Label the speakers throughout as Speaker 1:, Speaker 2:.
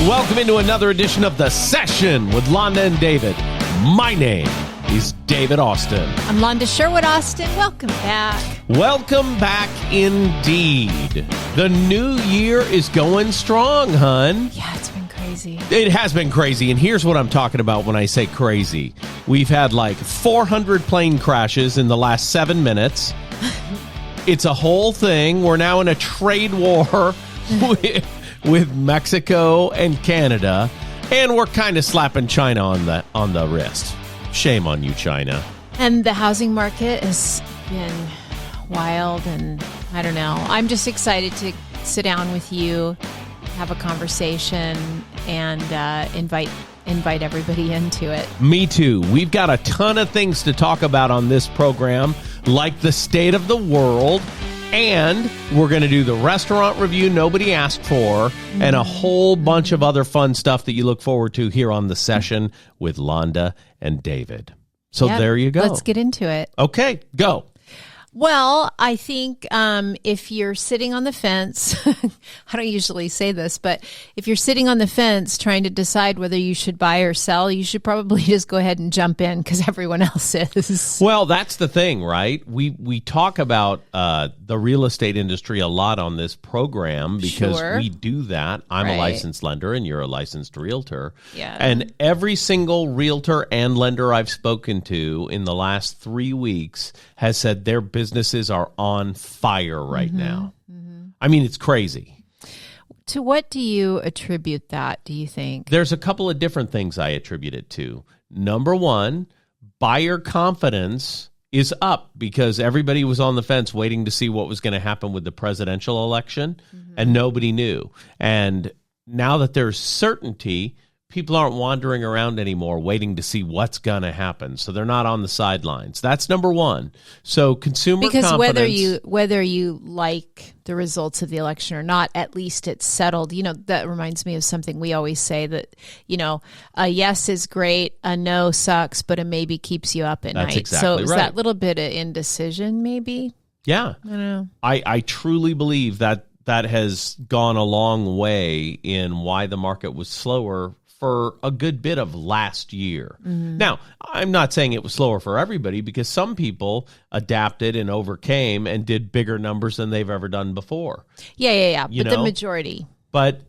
Speaker 1: Welcome into another edition of The Session with Londa and David. My name is David Austin.
Speaker 2: I'm Londa Sherwood Austin. Welcome back.
Speaker 1: Welcome back indeed. The new year is going strong, hun.
Speaker 2: Yeah, it's been crazy.
Speaker 1: It has been crazy, and here's what I'm talking about when I say crazy. We've had like 400 plane crashes in the last 7 minutes. It's a whole thing. We're now in a trade war with Mexico and Canada, and we're kind of slapping China on the wrist. Shame on you, China.
Speaker 2: And the housing market has been wild, and I don't know. I'm just excited to sit down with you, have a conversation, and invite everybody into it.
Speaker 1: Me too. We've got a ton of things to talk about on this program, like the state of the world, and we're going to do the restaurant review nobody asked for, and a whole bunch of other fun stuff that you look forward to here on The Session with Londa and David. So there you go.
Speaker 2: Let's get into it.
Speaker 1: Okay, go.
Speaker 2: Well, I think if you're sitting on the fence, I don't usually say this, but if you're sitting on the fence trying to decide whether you should buy or sell, you should probably just go ahead and jump in because everyone else is.
Speaker 1: Well, that's the thing, right? We talk about the real estate industry a lot on this program because we do that. I'm a licensed lender and you're a licensed realtor.
Speaker 2: Yeah.
Speaker 1: And every single realtor and lender I've spoken to in the last 3 weeks has said their businesses are on fire right now. I mean, it's crazy.
Speaker 2: To what do you attribute that, do you think?
Speaker 1: There's a couple of different things I attribute it to. Number one, buyer confidence is up because everybody was on the fence waiting to see what was going to happen with the presidential election, and nobody knew. And now that there's certainty, people aren't wandering around anymore waiting to see what's going to happen. So they're not on the sidelines. That's number one. So consumer confidence.
Speaker 2: Because whether you like the results of the election or not, at least it's settled. You know, that reminds me of something we always say that, you know, a yes is great, a no sucks, but a maybe keeps you up at night.
Speaker 1: Exactly
Speaker 2: so it's
Speaker 1: right.
Speaker 2: that little bit of indecision maybe?
Speaker 1: Yeah.
Speaker 2: I don't know.
Speaker 1: I truly believe that has gone a long way in why the market was slower for a good bit of last year. Now, I'm not saying it was slower for everybody because some people adapted and overcame and did bigger numbers than they've ever done before.
Speaker 2: Yeah. But the majority.
Speaker 1: But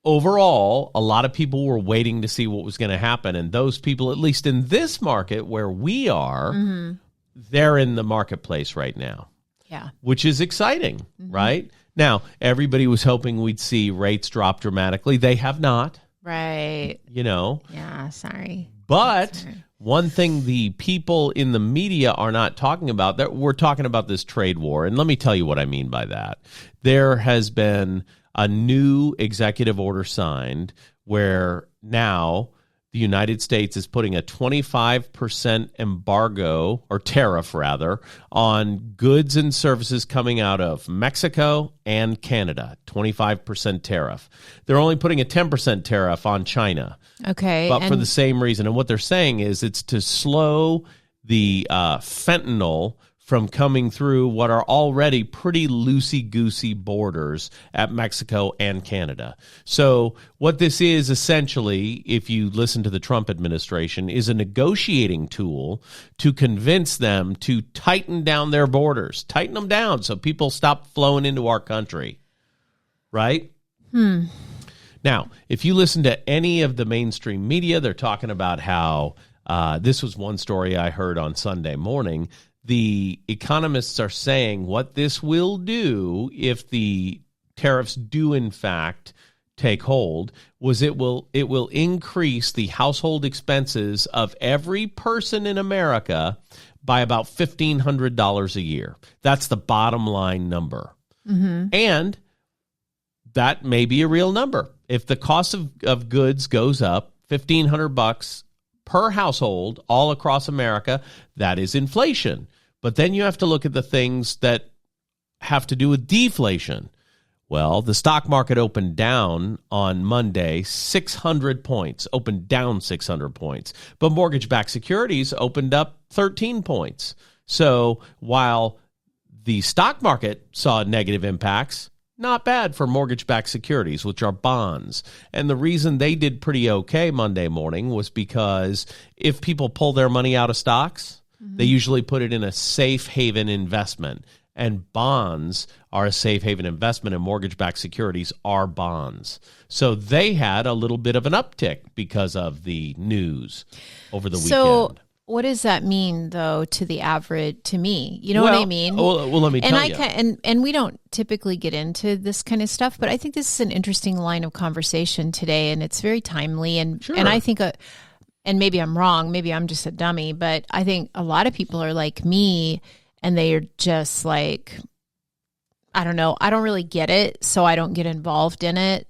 Speaker 1: overall, a lot of people were waiting to see what was going to happen. And those people, at least in this market where we are, they're in the marketplace right now.
Speaker 2: Yeah.
Speaker 1: Which is exciting, right? Now, everybody was hoping we'd see rates drop dramatically. They have not.
Speaker 2: Right.
Speaker 1: You know?
Speaker 2: Yeah, sorry.
Speaker 1: But one thing the people in the media are not talking about, that we're talking about this trade war, and let me tell you what I mean by that. There has been a new executive order signed where now the United States is putting a 25% embargo, or tariff rather, on goods and services coming out of Mexico and Canada. 25% tariff. They're only putting a 10% tariff on China.
Speaker 2: Okay.
Speaker 1: But for the same reason. And what they're saying is it's to slow the fentanyl from coming through what are already pretty loosey-goosey borders at Mexico and Canada. So what this is essentially, if you listen to the Trump administration, is a negotiating tool to convince them to tighten down their borders, tighten them down so people stop flowing into our country, right? Now, if you listen to any of the mainstream media, they're talking about how, this was one story I heard on Sunday morning, the economists are saying what this will do if the tariffs do in fact take hold was it will increase the household expenses of every person in America by about $1,500 a year. That's the bottom line number. And that may be a real number. If the cost of goods goes up $1,500 per household all across America, that is inflation. But then you have to look at the things that have to do with deflation. Well, the stock market opened down on Monday 600 points, opened down 600 points. But mortgage-backed securities opened up 13 points. So while the stock market saw negative impacts, not bad for mortgage-backed securities, which are bonds. And the reason they did pretty okay Monday morning was because if people pull their money out of stocks, they usually put it in a safe haven investment. And bonds are a safe haven investment, and mortgage-backed securities are bonds. So they had a little bit of an uptick because of the news over the weekend.
Speaker 2: What does that mean, though, to the average, to me? You know what I mean?
Speaker 1: Well, let me tell you.
Speaker 2: And we don't typically get into this kind of stuff, but I think this is an interesting line of conversation today, and it's very timely. And I think, and maybe I'm wrong, maybe I'm just a dummy, but I think a lot of people are like me, and they are just like, I don't know, I don't really get it, so I don't get involved in it.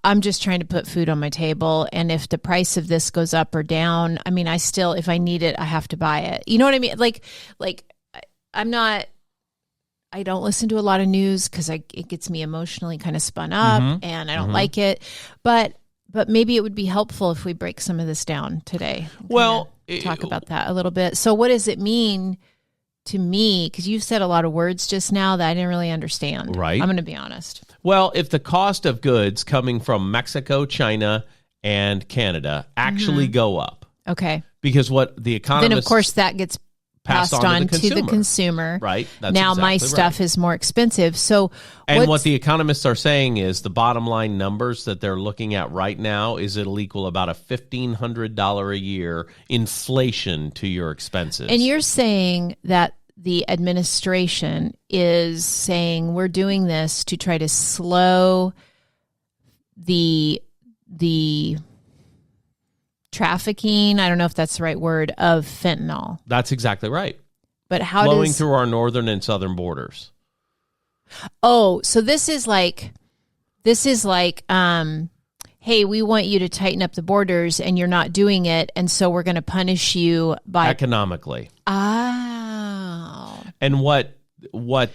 Speaker 2: I'm just trying to put food on my table. And if the price of this goes up or down, I mean, if I need it, I have to buy it. You know what I mean? Like I don't listen to a lot of news because it gets me emotionally kind of spun up and I don't like it. But maybe it would be helpful if we break some of this down today.
Speaker 1: Well,
Speaker 2: talk about that a little bit. So what does it mean to me? Because you've said a lot of words just now that I didn't really understand.
Speaker 1: Right.
Speaker 2: I'm going to be honest.
Speaker 1: Well, if the cost of goods coming from Mexico, China, and Canada actually go up.
Speaker 2: Okay.
Speaker 1: Because what the economists...
Speaker 2: Then, of course, that gets passed on to the consumer.
Speaker 1: Right. That's
Speaker 2: now
Speaker 1: exactly
Speaker 2: my stuff is more expensive. So,
Speaker 1: what the economists are saying is the bottom line numbers that they're looking at right now is it'll equal about a $1,500 a year inflation to your expenses.
Speaker 2: And you're saying that the administration is saying we're doing this to try to slow the trafficking, I don't know if that's the right word, of fentanyl.
Speaker 1: That's exactly right.
Speaker 2: But how
Speaker 1: flowing through our northern and southern borders.
Speaker 2: Oh, so this is like, hey, we want you to tighten up the borders and you're not doing it, and so we're going to punish you by
Speaker 1: economically.
Speaker 2: Oh.
Speaker 1: And what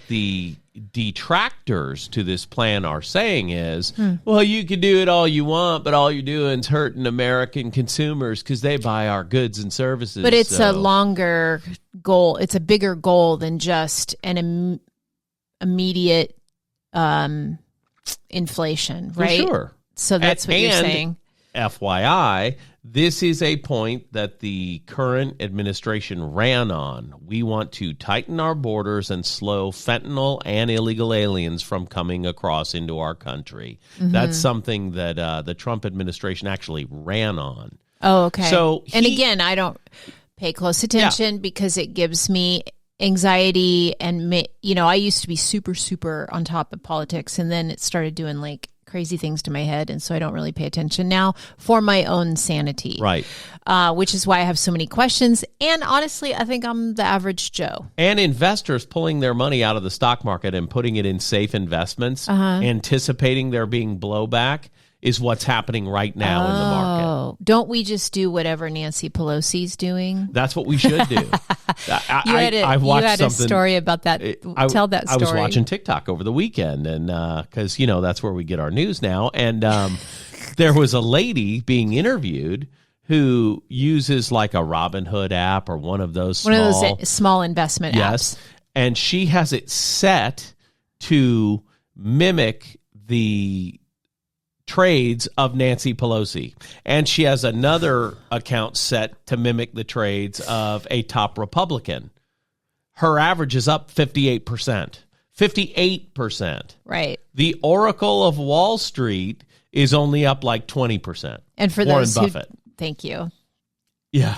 Speaker 1: the detractors to this plan are saying is, well, you can do it all you want, but all you're doing is hurting American consumers because they buy our goods and services.
Speaker 2: But it's a longer goal. It's a bigger goal than just an immediate inflation, right?
Speaker 1: For sure.
Speaker 2: So that's what you're saying.
Speaker 1: FYI, this is a point that the current administration ran on. We want to tighten our borders and slow fentanyl and illegal aliens from coming across into our country. That's something that the Trump administration actually ran on.
Speaker 2: Oh, okay.
Speaker 1: So
Speaker 2: again, I don't pay close attention because it gives me anxiety. And, I used to be super, super on top of politics, and then it started doing like crazy things to my head, and so I don't really pay attention now for my own sanity.
Speaker 1: Right.
Speaker 2: Which is why I have so many questions, and honestly, I think I'm the average Joe. And
Speaker 1: investors pulling their money out of the stock market and putting it in safe investments, anticipating there being blowback, is what's happening right now in the market.
Speaker 2: Don't we just do whatever Nancy Pelosi's doing?
Speaker 1: That's what we should do.
Speaker 2: I watched a story about that. Tell that story.
Speaker 1: I was watching TikTok over the weekend, and because that's where we get our news now. And there was a lady being interviewed who uses like a Robinhood app or one of those
Speaker 2: small investment apps.
Speaker 1: And she has it set to mimic the trades of Nancy Pelosi, and she has another account set to mimic the trades of a top Republican. Her average is up 58%.
Speaker 2: Right.
Speaker 1: The Oracle of Wall Street is only up like 20%.
Speaker 2: And for
Speaker 1: Warren
Speaker 2: those
Speaker 1: Buffett.
Speaker 2: Thank you.
Speaker 1: Yeah.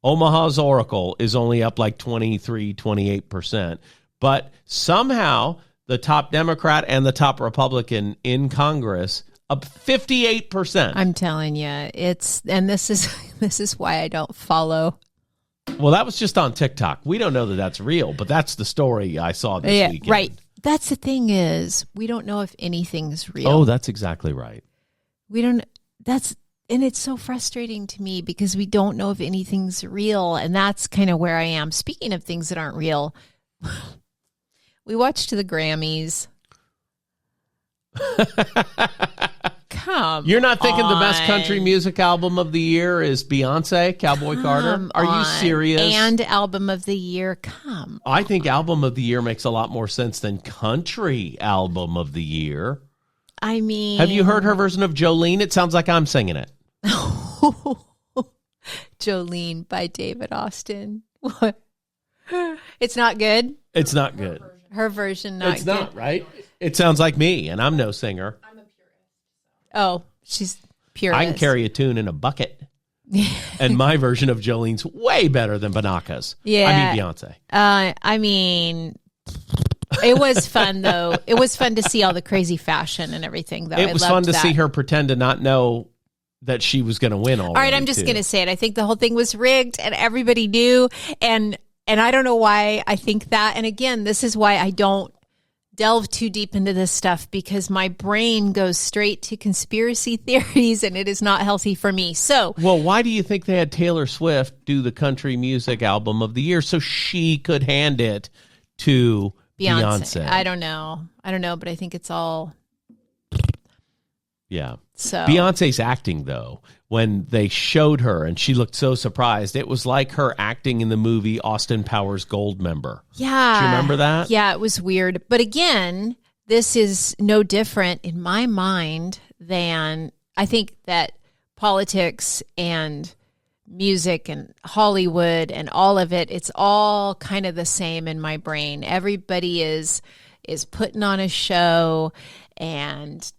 Speaker 1: Omaha's Oracle is only up like 23, 28%. But somehow the top Democrat and the top Republican in Congress up 58%.
Speaker 2: I'm telling you, this is why I don't follow.
Speaker 1: Well, that was just on TikTok. We don't know that that's real, but that's the story I saw this weekend.
Speaker 2: Right. That's the thing is, we don't know if anything's real.
Speaker 1: Oh, that's exactly right.
Speaker 2: And it's so frustrating to me because we don't know if anything's real, and that's kind of where I am. Speaking of things that aren't real, we watched the Grammys. come
Speaker 1: You're not thinking the best
Speaker 2: on.
Speaker 1: country music album of the year is Beyonce, Cowboy Carter? Are you serious?
Speaker 2: And album of the year, come.
Speaker 1: I think album of the year makes a lot more sense than country album of the year.
Speaker 2: I mean,
Speaker 1: Have you heard her version of Jolene? It sounds like I'm singing it.
Speaker 2: Jolene by David Austin. What? It's not good.
Speaker 1: It's not good.
Speaker 2: Her version, not
Speaker 1: It's
Speaker 2: good.
Speaker 1: not, right? It sounds like me, and I'm no singer.
Speaker 2: Oh, she's purist.
Speaker 1: I can carry a tune in a bucket. And my version of Jolene's way better than Banaka's.
Speaker 2: Yeah.
Speaker 1: I mean, Beyonce.
Speaker 2: I mean, it was fun, though. It was fun to see all the crazy fashion and everything, though.
Speaker 1: It was fun to see her pretend to not know that she was going to win all
Speaker 2: right, I'm just going to say it. I think the whole thing was rigged and everybody knew. And I don't know why I think that. And again, this is why I don't delve too deep into this stuff, because my brain goes straight to conspiracy theories and it is not healthy for me. So,
Speaker 1: well, why do you think they had Taylor Swift do the country music album of the year so she could hand it to Beyonce?
Speaker 2: I don't know, but I think it's all.
Speaker 1: Yeah.
Speaker 2: So
Speaker 1: Beyonce's acting, though, when they showed her and she looked so surprised, it was like her acting in the movie Austin Powers Goldmember.
Speaker 2: Yeah.
Speaker 1: Do you remember that?
Speaker 2: Yeah, it was weird. But again, this is no different in my mind than, I think that politics and music and Hollywood and all of it, it's all kind of the same in my brain. Everybody is putting on a show and,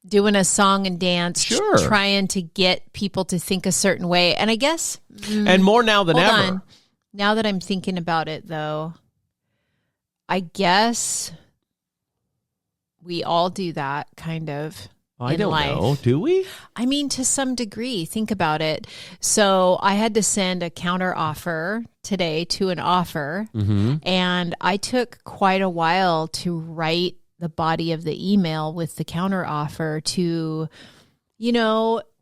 Speaker 2: doing a song and dance,
Speaker 1: Sure.
Speaker 2: trying to get people to think a certain way. And I guess...
Speaker 1: and more now than
Speaker 2: hold
Speaker 1: ever.
Speaker 2: on. Now that I'm thinking about it, though, I guess we all do that kind of
Speaker 1: I
Speaker 2: in
Speaker 1: don't
Speaker 2: life.
Speaker 1: know. Do we?
Speaker 2: I mean, to some degree, think about it. So I had to send a counter offer today to an offer, and I took quite a while to write the body of the email with the counter offer to,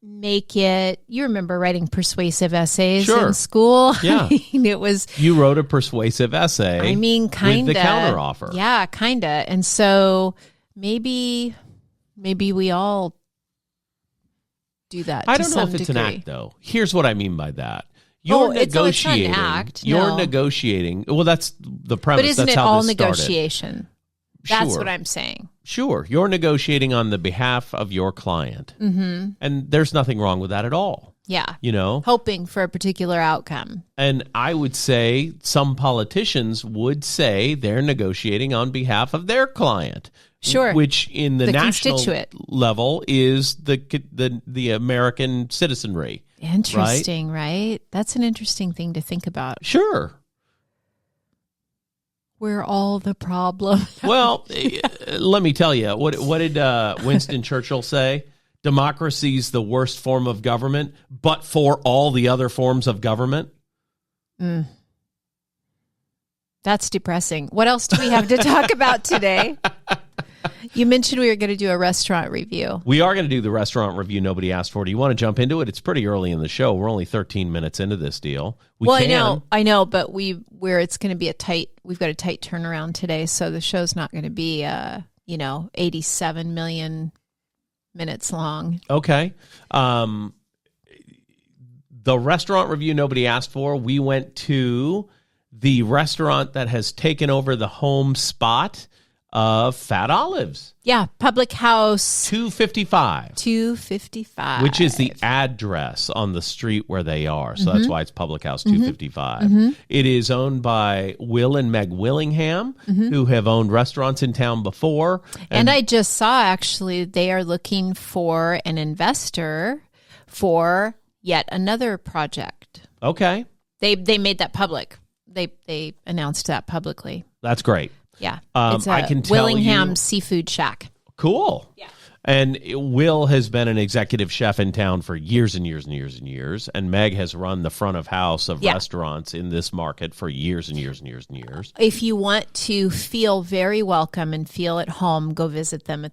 Speaker 2: make it. You remember writing persuasive essays in school?
Speaker 1: Yeah.
Speaker 2: I mean, it was.
Speaker 1: You wrote a persuasive essay.
Speaker 2: I mean, kind of.
Speaker 1: With the counter offer.
Speaker 2: Yeah, kind of. And so maybe we all do that.
Speaker 1: I
Speaker 2: to
Speaker 1: don't know
Speaker 2: some
Speaker 1: if it's
Speaker 2: degree.
Speaker 1: an act, though. Here's what I mean by that. You're
Speaker 2: it's not an
Speaker 1: negotiating.
Speaker 2: act,
Speaker 1: You're
Speaker 2: no.
Speaker 1: negotiating. Well, that's the premise.
Speaker 2: But isn't
Speaker 1: that's
Speaker 2: it
Speaker 1: how
Speaker 2: all
Speaker 1: this started.
Speaker 2: negotiation? That's
Speaker 1: Sure.
Speaker 2: what I'm saying.
Speaker 1: Sure. You're negotiating on the behalf of your client. Mm-hmm. And there's nothing wrong with that at all.
Speaker 2: Yeah.
Speaker 1: Hoping
Speaker 2: for a particular outcome.
Speaker 1: And I would say some politicians would say they're negotiating on behalf of their client.
Speaker 2: Sure.
Speaker 1: Which in the national
Speaker 2: constituent
Speaker 1: level is the American citizenry.
Speaker 2: Interesting, right? That's an interesting thing to think about.
Speaker 1: Sure.
Speaker 2: We're all the problem.
Speaker 1: Well, let me tell you, what did Winston Churchill say? Democracy's the worst form of government, but for all the other forms of government.
Speaker 2: That's depressing. What else do we have to talk about today? You mentioned we were going to do a restaurant review.
Speaker 1: We are going to do the restaurant review nobody asked for. Do you want to jump into it? It's pretty early in the show. We're only 13 minutes into this deal.
Speaker 2: I know, but it's going to be we've got a tight turnaround today, so the show's not going to be 87 million minutes long.
Speaker 1: Okay. The restaurant review nobody asked for, we went to the restaurant that has taken over the home spot of Fat Olives.
Speaker 2: Yeah, Public House
Speaker 1: 255.
Speaker 2: 255.
Speaker 1: Which is the address on the street where they are. So that's why it's Public House 255. It is owned by Will and Meg Willingham, who have owned restaurants in town before.
Speaker 2: And I just saw, actually, they are looking for an investor for yet another project.
Speaker 1: Okay.
Speaker 2: They made that public. They announced that publicly.
Speaker 1: That's great.
Speaker 2: Yeah.
Speaker 1: It's I can tell
Speaker 2: Willingham
Speaker 1: you,
Speaker 2: Seafood Shack.
Speaker 1: Cool.
Speaker 2: Yeah.
Speaker 1: And Will has been an executive chef in town for years and years and years and years. And Meg has run the front of house of restaurants in this market for years and years and years and years.
Speaker 2: If you want to feel very welcome and feel at home, go visit them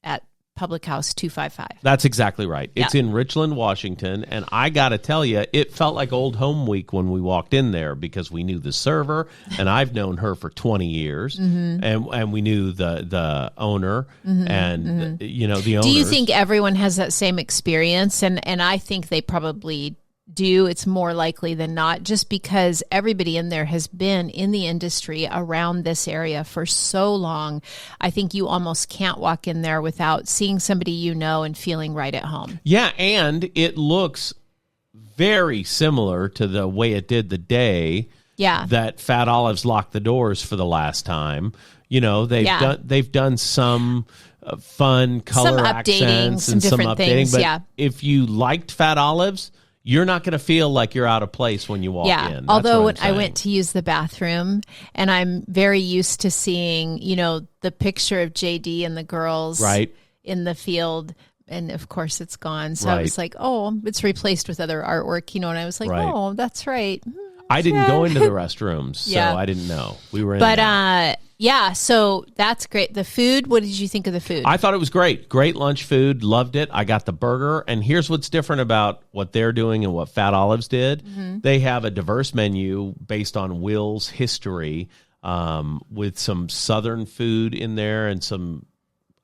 Speaker 2: at Public House 255.
Speaker 1: That's exactly right.
Speaker 2: Yeah.
Speaker 1: It's in Richland, Washington. And I got to tell you, it felt like old home week when we walked in there because we knew the server, and I've known her for 20 years. And we knew the owner and, the owners.
Speaker 2: Do you think everyone has that same experience? And I think they probably do. It's more likely than not, just because everybody in there has been in the industry around this area for so long. I think you almost can't walk in there without seeing somebody and feeling right at home.
Speaker 1: Yeah, and it looks very similar to the way it did the day that Fat Olives locked the doors for the last time. They've done some fun color accents and some updating
Speaker 2: things,
Speaker 1: but if you liked Fat Olives, you're not going to feel like you're out of place when you walk in. That's
Speaker 2: although when I went to use the bathroom, and I'm very used to seeing, the picture of JD and the girls in the field, and of course it's gone. So I was like, oh, it's replaced with other artwork, and I was like, oh, that's right.
Speaker 1: I didn't go into the restrooms, so I didn't know. We were in there.
Speaker 2: So that's great. The food, what did you think of the food?
Speaker 1: I thought it was great. Great lunch food. Loved it. I got the burger. And here's what's different about what they're doing and what Fat Olives did. They have a diverse menu based on Will's history with some Southern food in there and some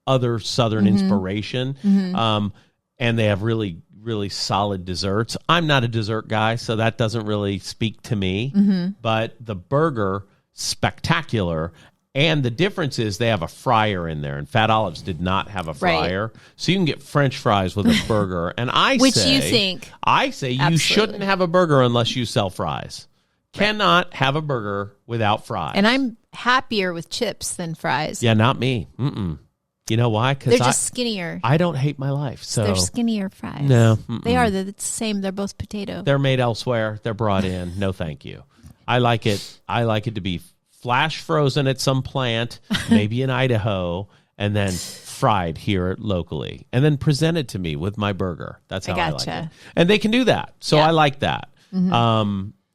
Speaker 1: other Southern inspiration. And they have really, really solid desserts. I'm not a dessert guy, so that doesn't really speak to me. But the burger, spectacular. And the difference is they have a fryer in there, and Fat Olives did not have a fryer. So you can get French fries with a burger. And I say you shouldn't have a burger unless you sell fries. Cannot have a burger without fries.
Speaker 2: And I'm happier with chips than fries.
Speaker 1: Yeah, not me. You know why? Because
Speaker 2: they're just skinnier.
Speaker 1: I don't hate my life. So
Speaker 2: they're skinnier fries.
Speaker 1: No.
Speaker 2: They are. They're the same. They're both potato.
Speaker 1: They're made elsewhere. They're brought in. No, thank you. I like it to be flash frozen at some plant, maybe in Idaho, and then fried here locally, and then presented to me with my burger. That's how I like it. And they can do that. So I like that.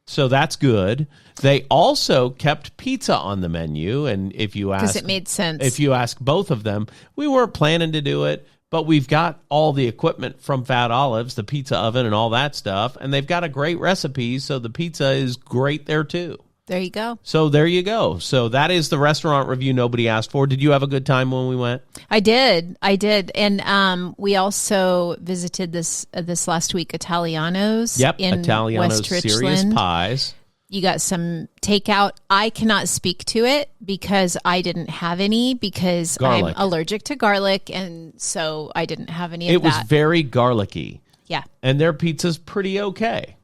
Speaker 1: So that's good. They also kept pizza on the menu, and if you ask,
Speaker 2: because it made sense.
Speaker 1: If you ask both of them, we weren't planning to do it, but we've got all the equipment from Fat Olives, the pizza oven and all that stuff, and they've got a great recipe, so the pizza is great there too.
Speaker 2: There you go.
Speaker 1: So there you go. So that is the restaurant review nobody asked for. Did you have a good time when we went?
Speaker 2: I did. And we also visited this last week, Italiano's.
Speaker 1: Yep,
Speaker 2: in
Speaker 1: Italiano's
Speaker 2: West Richland.
Speaker 1: Serious Pies.
Speaker 2: You got some takeout. I cannot speak to it because I didn't have any because I'm allergic to garlic, and so I didn't have any of that.
Speaker 1: It was very garlicky.
Speaker 2: Yeah.
Speaker 1: And their pizza's pretty okay.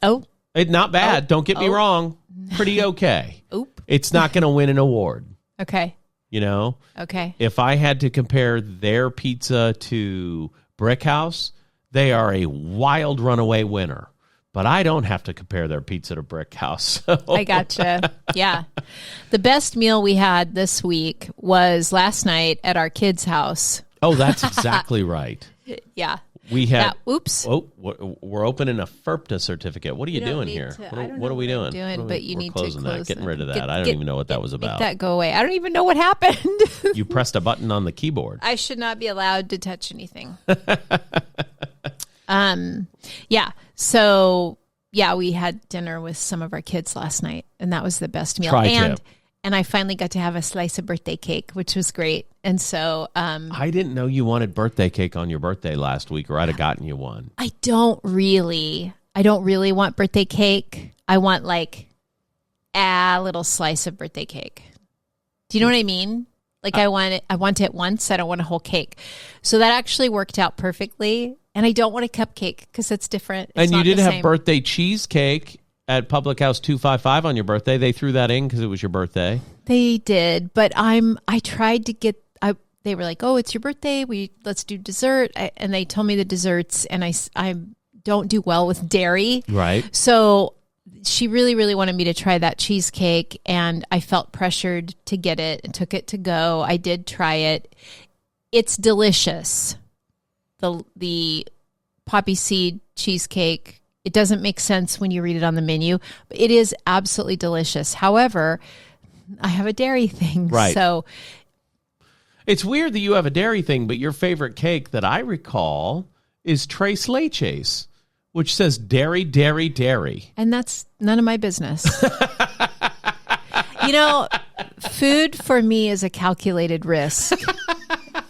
Speaker 2: Oh.
Speaker 1: Not bad. Don't get me wrong. Pretty okay.
Speaker 2: Oop.
Speaker 1: It's not going to win an award.
Speaker 2: Okay.
Speaker 1: Okay. If I had to compare their pizza to Brick House, they are a wild runaway winner. But I don't have to compare their pizza to Brick House. So.
Speaker 2: I gotcha. Yeah. The best meal we had this week was last night at our kids' house.
Speaker 1: Oh, that's exactly right.
Speaker 2: Yeah.
Speaker 1: We had.
Speaker 2: Oops.
Speaker 1: Oh, we're opening a FERPTA certificate. What are you doing here? What are we doing?
Speaker 2: But you need to close
Speaker 1: that. Getting rid of that. I don't even know what that was about.
Speaker 2: Make that go away. I don't even know what happened.
Speaker 1: You pressed a button on the keyboard.
Speaker 2: I should not be allowed to touch anything. Yeah. So we had dinner with some of our kids last night, and that was the best meal. And I finally got to have a slice of birthday cake, which was great. And so
Speaker 1: I didn't know you wanted birthday cake on your birthday last week, or I'd have gotten you one.
Speaker 2: I don't really want birthday cake. I want like a little slice of birthday cake. Do you know what I mean? Like I want it once. I don't want a whole cake. So that actually worked out perfectly. And I don't want a cupcake because it's different.
Speaker 1: And you did have birthday cheesecake at Public House 255 on your birthday. They threw that in because it was your birthday.
Speaker 2: They did, but I tried to get. They were like, "Oh, it's your birthday. Let's do dessert," and they told me the desserts, and I don't do well with dairy,
Speaker 1: right?
Speaker 2: So she really, really wanted me to try that cheesecake, and I felt pressured to get it and took it to go. I did try it. It's delicious. The poppy seed cheesecake. It doesn't make sense when you read it on the menu, but it is absolutely delicious. However, I have a dairy thing,
Speaker 1: right?
Speaker 2: So
Speaker 1: It's weird that you have a dairy thing, but your favorite cake that I recall is Tres Leches, which says dairy, dairy, dairy.
Speaker 2: And that's none of my business. Food for me is a calculated risk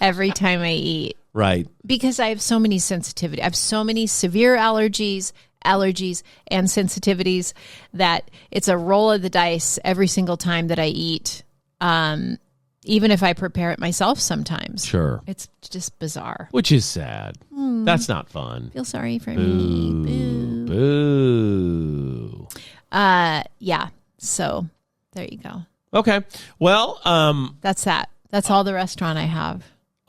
Speaker 2: every time I eat.
Speaker 1: Right.
Speaker 2: Because I have so many sensitivity. I have so many severe allergies and sensitivities that it's a roll of the dice every single time that I eat. Even if I prepare it myself sometimes.
Speaker 1: Sure.
Speaker 2: It's just bizarre.
Speaker 1: Which is sad. That's not fun.
Speaker 2: Feel sorry for me.
Speaker 1: Boo.
Speaker 2: Yeah. So there you go.
Speaker 1: Okay. Well,
Speaker 2: That's that. That's all the restaurant I have.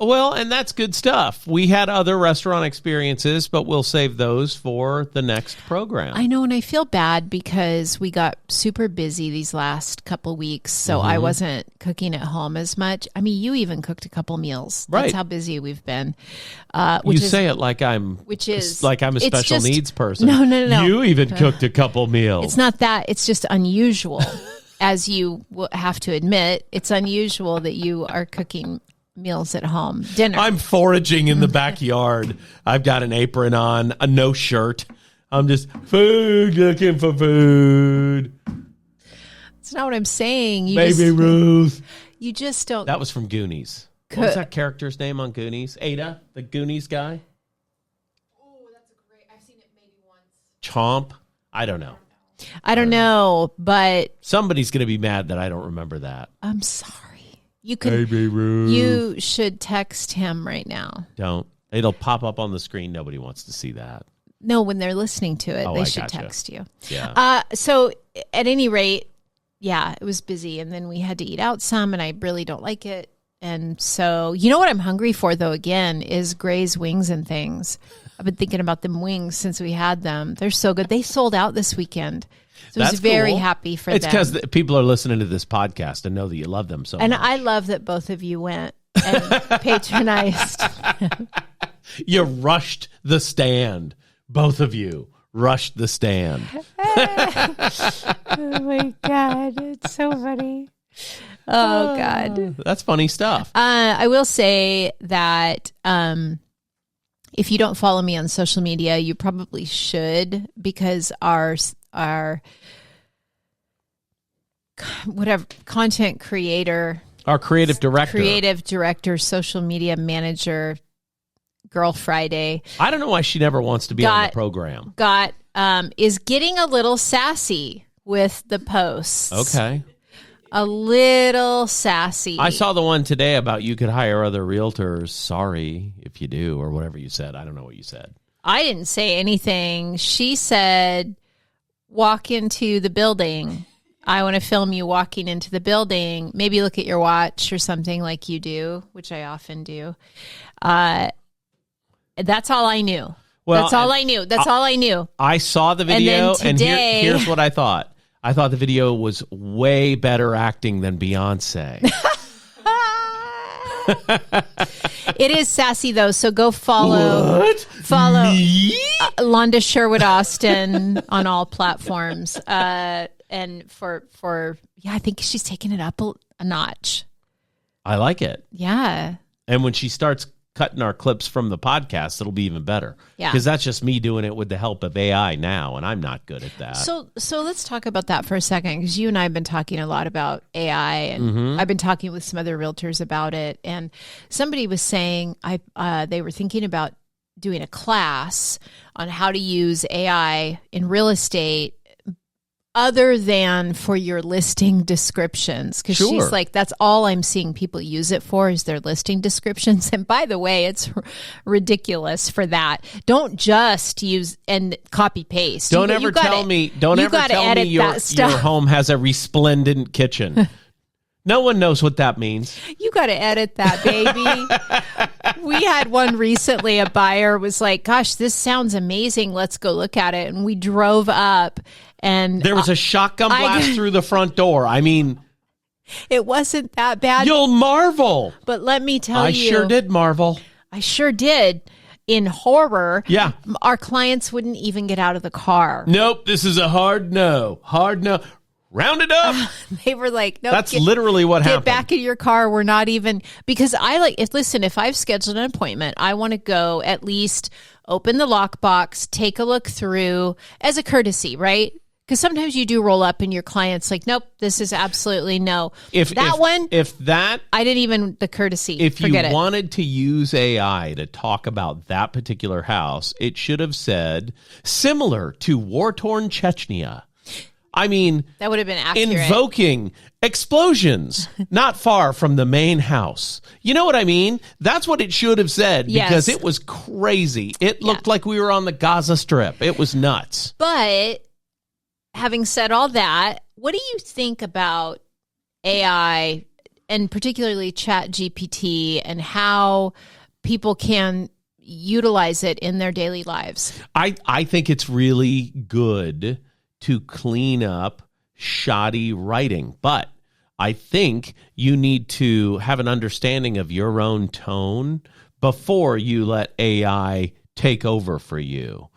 Speaker 1: Well, and that's good stuff. We had other restaurant experiences, but we'll save those for the next program.
Speaker 2: I know, and I feel bad because we got super busy these last couple weeks, so I wasn't cooking at home as much. I mean, you even cooked a couple meals. That's
Speaker 1: Right.
Speaker 2: how busy we've been.
Speaker 1: Say it like I'm a special needs person.
Speaker 2: No.
Speaker 1: You even cooked a couple meals.
Speaker 2: It's not that. It's just unusual. As you will have to admit, it's unusual that you are cooking meals at home. Dinner.
Speaker 1: I'm foraging in the backyard. I've got an apron on, no shirt. I'm just looking for food.
Speaker 2: That's not what I'm saying.
Speaker 1: Baby Ruth.
Speaker 2: You just don't.
Speaker 1: That was from Goonies. What was that character's name on Goonies? Ada, the Goonies guy?
Speaker 2: Oh, that's great. I've seen it maybe once.
Speaker 1: Chomp? I don't know.
Speaker 2: I don't know, but
Speaker 1: Somebody's going to be mad that I don't remember that.
Speaker 2: I'm sorry. You could.
Speaker 1: Baby Ruth.
Speaker 2: You should text him right now.
Speaker 1: Don't. It'll pop up on the screen. Nobody wants to see that.
Speaker 2: No, when they're listening to it, they should
Speaker 1: gotcha.
Speaker 2: text you.
Speaker 1: Yeah.
Speaker 2: So at any rate, yeah, it was busy, and then we had to eat out some, and I really don't like it. And so, you know what I'm hungry for, though, again, is Gray's Wings and Things. I've been thinking about them wings since we had them. They're so good. They sold out this weekend. So I was very happy for
Speaker 1: it's
Speaker 2: them.
Speaker 1: It's because people are listening to this podcast and know that you love them so
Speaker 2: and
Speaker 1: much.
Speaker 2: And I love that both of you went and patronized.
Speaker 1: You rushed the stand. Both of you rushed the stand.
Speaker 2: Oh, my God. It's so funny. Oh, God.
Speaker 1: That's funny stuff.
Speaker 2: I will say that if you don't follow me on social media, you probably should, because our whatever content creator,
Speaker 1: our creative director,
Speaker 2: social media manager, Girl Friday.
Speaker 1: I don't know why she never wants to be on the program.
Speaker 2: Is getting a little sassy with the posts.
Speaker 1: Okay.
Speaker 2: A little sassy.
Speaker 1: I saw the one today about you could hire other realtors. Sorry if you do, or whatever you said. I don't know what you said.
Speaker 2: I didn't say anything. She said, walk into the building. I want to film you walking into the building. Maybe look at your watch or something like you do, which I often do. That's all I knew.
Speaker 1: Well,
Speaker 2: That's all I knew. That's all I knew.
Speaker 1: I saw the video,
Speaker 2: and today,
Speaker 1: here's what I thought. I thought the video was way better acting than Beyonce.
Speaker 2: It is sassy, though, so go follow
Speaker 1: Me?
Speaker 2: Londa Sherwood Austin on all platforms. And for I think she's taking it up a notch.
Speaker 1: I like it.
Speaker 2: Yeah.
Speaker 1: And when she starts cutting our clips from the podcast, it'll be even better.
Speaker 2: Yeah.
Speaker 1: Because that's just me doing it with the help of AI now, and I'm not good at that.
Speaker 2: So let's talk about that for a second, because you and I have been talking a lot about AI, and I've been talking with some other realtors about it. And somebody was saying they were thinking about doing a class on how to use AI in real estate other than for your listing descriptions. Because she's like, that's all I'm seeing people use it for is their listing descriptions. And by the way, it's ridiculous for that. Don't just use and copy paste.
Speaker 1: Don't ever tell me your home has a resplendent kitchen. No one knows what that means.
Speaker 2: You got to edit that, baby. We had one recently. A buyer was like, gosh, this sounds amazing. Let's go look at it. And we drove up, and
Speaker 1: there was a shotgun blast through the front door. I mean,
Speaker 2: it wasn't that bad.
Speaker 1: You'll marvel.
Speaker 2: But let me tell you.
Speaker 1: I sure did marvel.
Speaker 2: I sure did. In horror,
Speaker 1: yeah,
Speaker 2: our clients wouldn't even get out of the car.
Speaker 1: Nope, this is a hard no. Hard no. Round it up.
Speaker 2: They were like, no,
Speaker 1: That's literally what happened.
Speaker 2: Get back in your car. We're not even, because if I've scheduled an appointment, I want to go at least open the lockbox, take a look through as a courtesy, right? Because sometimes you do roll up and your client's like, nope, this is absolutely no. I didn't even, the courtesy.
Speaker 1: If you wanted to use AI to talk about that particular house, it should have said, similar to war-torn Chechnya. I mean,
Speaker 2: that would have been accurate.
Speaker 1: Invoking explosions not far from the main house. You know what I mean? That's what it should have said, because it was crazy. It looked like we were on the Gaza Strip. It was nuts.
Speaker 2: But having said all that, what do you think about AI and particularly ChatGPT and how people can utilize it in their daily lives?
Speaker 1: I think it's really good to clean up shoddy writing, but I think you need to have an understanding of your own tone before you let AI take over for you.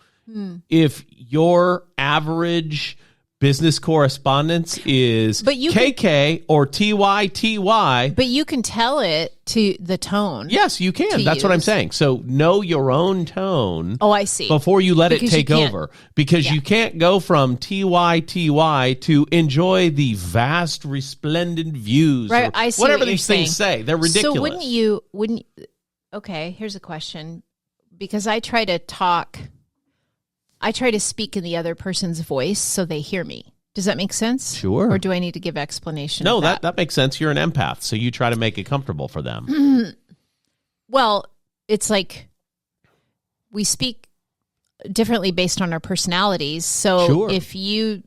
Speaker 1: If your average business correspondence is KK or TYTY.
Speaker 2: But you can tell it to the tone.
Speaker 1: Yes, you can. That's what I'm saying. So know your own tone.
Speaker 2: Oh, I see.
Speaker 1: Before you let it take over. Because you can't go from TYTY to enjoy the vast, resplendent views.
Speaker 2: Right, I see
Speaker 1: whatever
Speaker 2: what
Speaker 1: these
Speaker 2: you're
Speaker 1: things
Speaker 2: saying.
Speaker 1: say. They're ridiculous.
Speaker 2: So wouldn't you, okay, here's a question. Because I try to speak in the other person's voice so they hear me. Does that make sense?
Speaker 1: Sure.
Speaker 2: Or do I need to give explanation?
Speaker 1: No, that makes sense. You're an empath, so you try to make it comfortable for them.
Speaker 2: Well, it's like we speak differently based on our personalities. So if you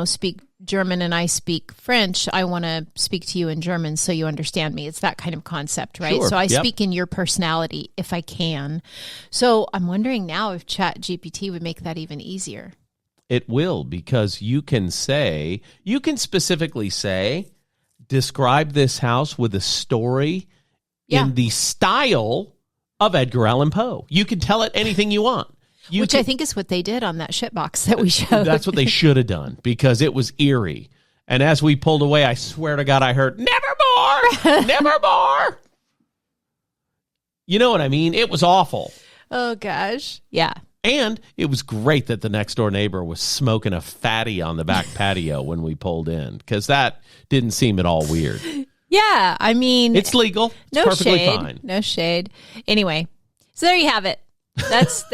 Speaker 2: speak German and I speak French, I want to speak to you in German so you understand me. It's that kind of concept, right?
Speaker 1: Sure.
Speaker 2: So I speak in your personality if I can. So I'm wondering now if ChatGPT would make that even easier.
Speaker 1: It will, because you can specifically say, describe this house with a story in the style of Edgar Allan Poe. You can tell it anything you want.
Speaker 2: I think is what they did on that shitbox that we showed.
Speaker 1: That's what they should have done, because it was eerie. And as we pulled away, I swear to God, I heard, nevermore, nevermore. You know what I mean? It was awful.
Speaker 2: Oh, gosh. Yeah.
Speaker 1: And it was great that the next door neighbor was smoking a fatty on the back patio when we pulled in, because that didn't seem at all weird.
Speaker 2: Yeah. I mean,
Speaker 1: it's legal. It's perfectly fine.
Speaker 2: No shade. Anyway, so there you have it. That's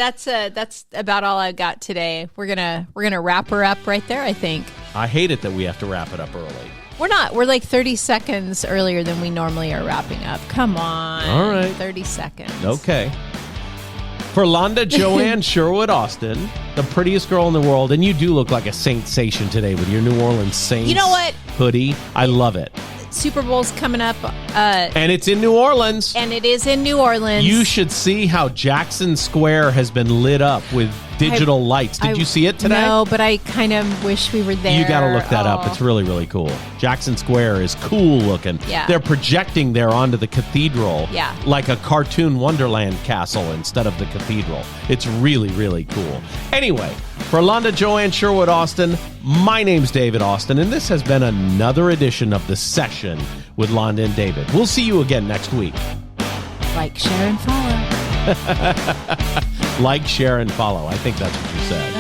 Speaker 2: about all I got today. We're gonna wrap her up right there, I think.
Speaker 1: I hate it that we have to wrap it up early.
Speaker 2: We're not. We're like 30 seconds earlier than we normally are wrapping up. Come on.
Speaker 1: All right.
Speaker 2: 30 seconds.
Speaker 1: Okay. For Londa Joanne Sherwood Austin, the prettiest girl in the world, and you do look like a Saint-sation today with your New Orleans Saints hoodie. I love it.
Speaker 2: Super Bowl's coming up.
Speaker 1: And it's in New Orleans.
Speaker 2: And it is in New Orleans.
Speaker 1: You should see how Jackson Square has been lit up with digital lights. Did you see it today?
Speaker 2: No, but I kind of wish we were there.
Speaker 1: You got to look that up. It's really, really cool. Jackson Square is cool looking.
Speaker 2: Yeah.
Speaker 1: They're projecting there onto the cathedral like a cartoon Wonderland castle instead of the cathedral. It's really, really cool. Anyway, for Londa Joanne Sherwood Austin, my name's David Austin, and this has been another edition of The Session with Londa and David. We'll see you again next week.
Speaker 2: Like, share, and follow.
Speaker 1: Like, share, and follow. I think that's what you said.